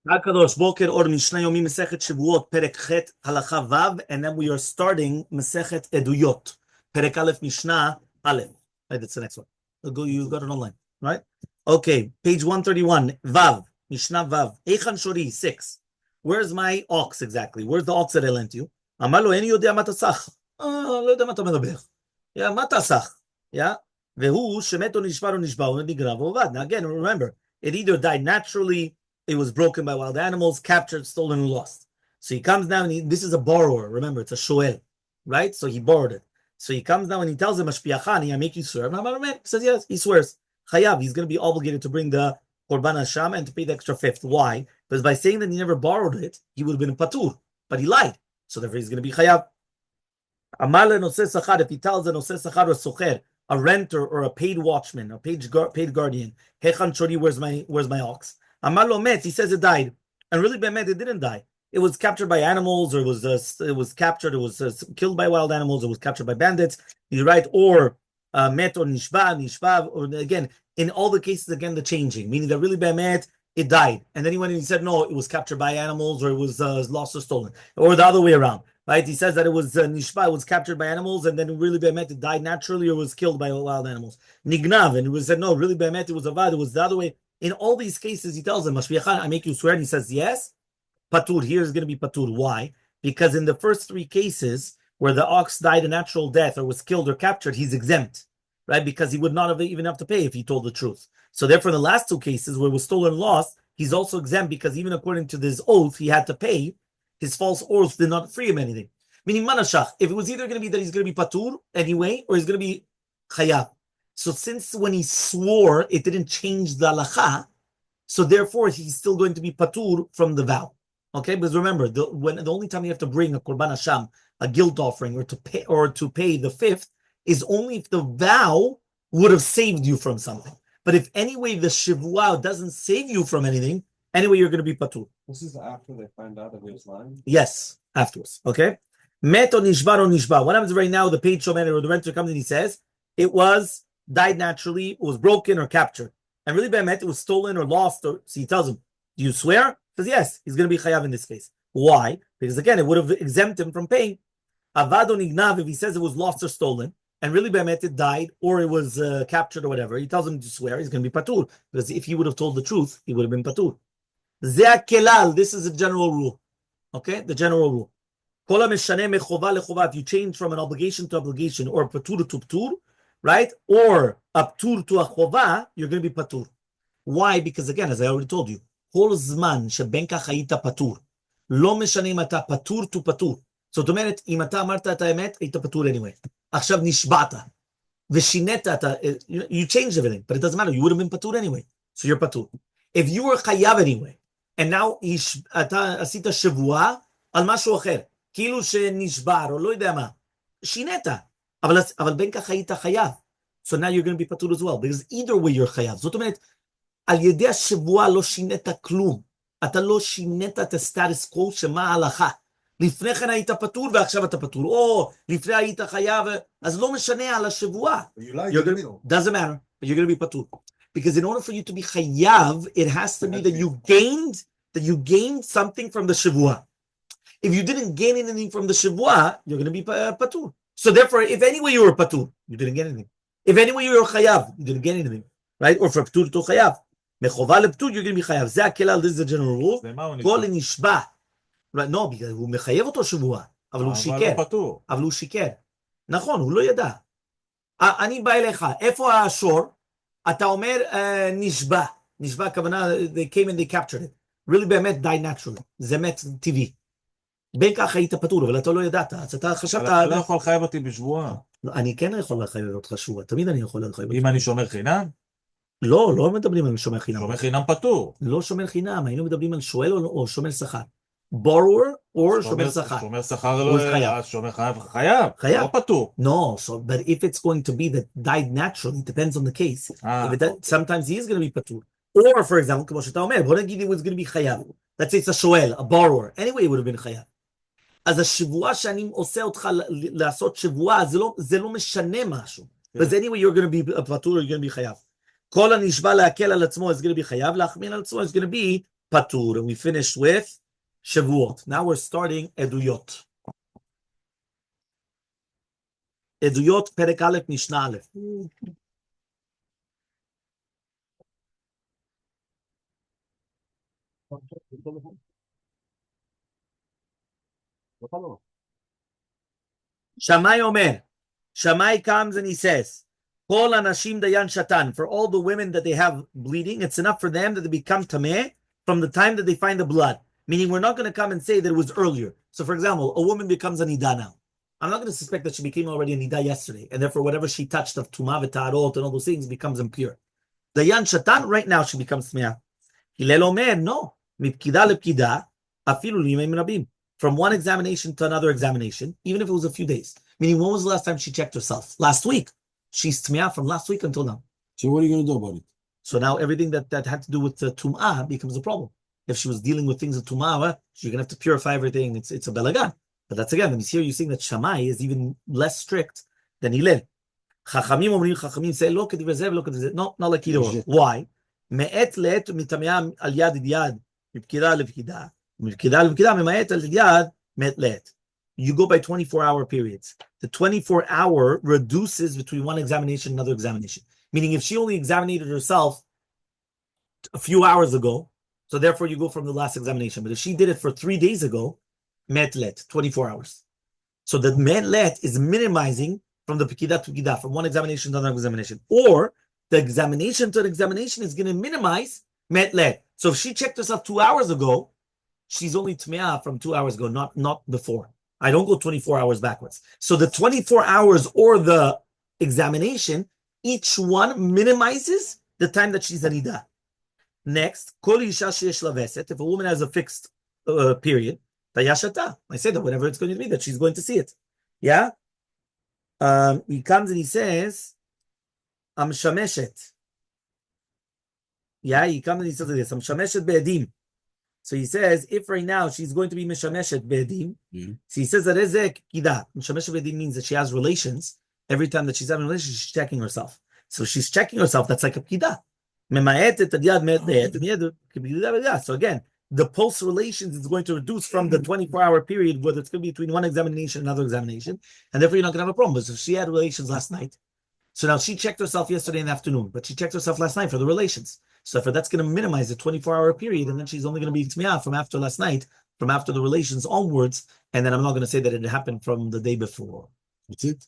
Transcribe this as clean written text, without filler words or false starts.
Hakadosh Boker or Mishna Yomi Masechet Shevuot Perek Chet Halacha Vav, and then we are starting Masechet Eduyot Perek Aleph Mishnah Aleph. Right, that's the next one. You got it online, right? Okay, page 131. Vav Mishnah Vav Echan Shori 6. Where's my ox exactly? Where's the ox that I lent you? Amalo Eni Yodea Matasach. לא יודע מה אתה מדבר. Yeah, מה תסך? Yeah, והוא שמת או נשבר או נשבר או נגרב או עובד. Now again, remember, it either died naturally, it was broken by wild animals, captured, stolen, and lost. So he comes down, and this is a borrower. Remember, it's a shoel, right? So he borrowed it. So he comes down and he tells him, Mashpiachani, I make you swear. He says, yes, he swears. Chayav, he's going to be obligated to bring the Korban Hashem and to pay the extra fifth. Why? Because by saying that he never borrowed it, he would have been patur, but he lied. So therefore he's going to be Chayav. Elmaleh noseh sachar, if he tells a noseh sachar or socher, a renter or a paid watchman, a paid guardian, Hechan chori, where's my ox? Amalo met, he says it died, and really bemet, it didn't die. It was captured by animals, or it was captured, it was killed by wild animals, it was captured by bandits. You're right, or met or nishba, or again, in all the cases, again, the changing, meaning that really bemet, it died, and then he went and he said no, it was captured by animals, or it was lost or stolen, or the other way around. Right, he says that it was nishba, it was captured by animals, and then really bemet, it died naturally, or was killed by wild animals. Nignav, and it was said no, really bemet, it was avad, it was the other way. In all these cases, he tells them, Mashviachan, I make you swear, and he says yes. Patur, here is going to be patur. Why? Because in the first three cases where the ox died a natural death or was killed or captured, he's exempt, right? Because he would not have even have to pay if he told the truth. So therefore, in the last two cases where it was stolen and lost, he's also exempt because even according to this oath, he had to pay. His false oath did not free him anything. Meaning manashach, if it was either going to be that he's going to be patur anyway, or he's going to be chayav. So since when he swore, it didn't change the halacha, so therefore he's still going to be patur from the vow. Okay, because remember, the only time you have to bring a korban hasham, a guilt offering, or to pay the fifth, is only if the vow would have saved you from something. But if anyway the Shevuot doesn't save you from anything, anyway you're going to be patur. This is after they find out that he was lying? Yes, afterwards. Okay? Met or nishbar or nishbar. What happens right now? The paid shomer or the renter comes and he says, it was died naturally, it was broken or captured. And really bemet, it was stolen or lost. So he tells him, do you swear? He says, yes, he's going to be chayav in this case. Why? Because again, it would have exempted him from paying. Avad or nignav, if he says it was lost or stolen, and really bemet, it died, or it was captured or whatever, he tells him to swear, he's going to be patur. Because if he would have told the truth, he would have been patur. Zeh kelal, this is a general rule. Okay? The general rule. If you change from an obligation to obligation, or patur to patur, right? Or a ptur to a chova, you're going to be patur. Why? Because again, as I already told you, כל זמן שבין כך היית פטור, לא משנה אם אתה פטור to פטור. זאת אומרת, אם אתה אמרת את האמת, היית פטור anyway. עכשיו נשבעת, ושינית, you changed everything, but it doesn't matter, you would have been פטור anyway, so you're פטור. If you were חייב anyway, and now אתה עשית שבועה על משהו אחר, כאילו שנשבר, או לא יודע מה, שינית. אבל בין כך היית חייב. So now you're going to be patur as well, because either way you're חייב. זאת אומרת, על ידי השבועה לא שינית כלום. אתה לא שינית את הסטטוס קוו שמה ההלכה. לפני כן היית פטור ועכשיו אתה פטור. או לפני היית חייב, אז לא משנה על השבועה. Doesn't matter, but you're going to be patur. Because in order for you to be חייב, it has to be that you gained something from the שבועה. If you didn't gain anything from the שבועה, you're going to be patur. So therefore, if anyway you were patur, you didn't get anything. If anyway you were chayav, you didn't get anything, right? Or for patur to chayav, mechova leptur, you're going to be chayav. Zeh kelal, this is the general rule. Kol nishba, right? No, because הוא מחייב אותו שבועה, אבל הוא שיקר. אבל הוא שיקר. נכון, הוא לא ידע. אני בא אליך, איפה השור? אתה אומר נשבע. נשבע, הכוונה, they came and they captured it. Really באמת died naturally. זה מת טבעי. בין כך היית פטור, אבל אתה לא ידעת, אז אתה חשבת... אתה לא יכול לחייב אותי בשבועה. אני כן יכול לחייב אותך שבועה, תמיד אני יכול לחייב אותך. אם אני שומר חינם? לא, לא מדברים על שומר חינם. שומר חינם פטור. לא שומר חינם, היינו מדברים על שואל או שומר שכר. borrower or שומר שכר. שומר שכר לא... שומר חייב. לא פטור. No, so, but if it's going to be that died naturally, it depends on the case. Sometimes he is going to be פטור. Or, for example, כמו שאתה אומר, בוא נגיד it was going to be חייב. Let's say it's a שואל, a borrower. Anyway, it would have been חייב. אז השבועה שאני עושה אותך לעשות שבועה, זה לא משנה משהו. But anyway, you're going to be פטור, you're going to be חייב. כל הנשבע להקל על עצמו is going to be חייב, להחמיר על עצמו is going to be patur. And we finished with Shevuot. Now we're starting Eduyot. Eduyot, Perek Aleph, Mishna Aleph. Shammai Omer. Shammai comes and he says, Kol anashim dayan shatan. For all the women that they have bleeding, it's enough for them that they become tameh from the time that they find the blood. Meaning, we're not going to come and say that it was earlier. So, for example, a woman becomes a nida now. I'm not going to suspect that she became already a nida yesterday, and therefore whatever she touched of tumah v'tarot and all those things becomes impure. Dayan shatan, right now she becomes tameh. Hillel Omer, no. Mipkida lepkida, afilu limim rabim. From one examination to another examination, even if it was a few days. Meaning, when was the last time she checked herself? Last week. She's tmiyah from last week until now. So what are you going to do about it? So now everything that had to do with the tum'ah becomes a problem. If she was dealing with things of tum'ah, you're going to have to purify everything. It's a belagan. But that's again, when here you're seeing that Shammai is even less strict than Hillel. Chachamim say, look at the no, not like either one. Why? Me'et le'et mitamiyah al yad yad, mipkida levkida. Mipkida levkida, me'et al yad, me'et le'et. You go by 24-hour periods. The 24-hour reduces between one examination and another examination. Meaning if she only examined herself a few hours ago, so therefore you go from the last examination. But if she did it for 3 days ago, metlet, 24 hours. So the metlet is minimizing from the pekida to pekida, from one examination to another examination. Or the examination to the examination is going to minimize metlet. So if she checked herself 2 hours ago, she's only tmeah from 2 hours ago, not before. I don't go 24 hours backwards. So the 24 hours or the examination, each one minimizes the time that she's anida. Next, kol isha sheyesh la veset, if a woman has a fixed period, tayashata. I say that whatever it's going to be, that she's going to see it. Yeah? He comes and he says, am shameshet. Yeah, he comes and he says this, am shameshet be'edim. So he says, if right now she's going to be mishameshet be'edim, so he says that ezek kida. Mishameshet be'edim means that she has relations. Every time that she's having relations, she's checking herself. So she's checking herself. That's like a kida. So again, the pulse relations is going to reduce from the 24-hour period, whether it's going to be between one examination and another examination, and therefore you're not going to have a problem. But so she had relations last night. So now she checked herself yesterday in the afternoon, but she checked herself last night for the relations. So for that's going to minimize the 24-hour period, and then she's only going to be tmiyah from after last night, from after the relations onwards, and then I'm not going to say that it happened from the day before. That's it.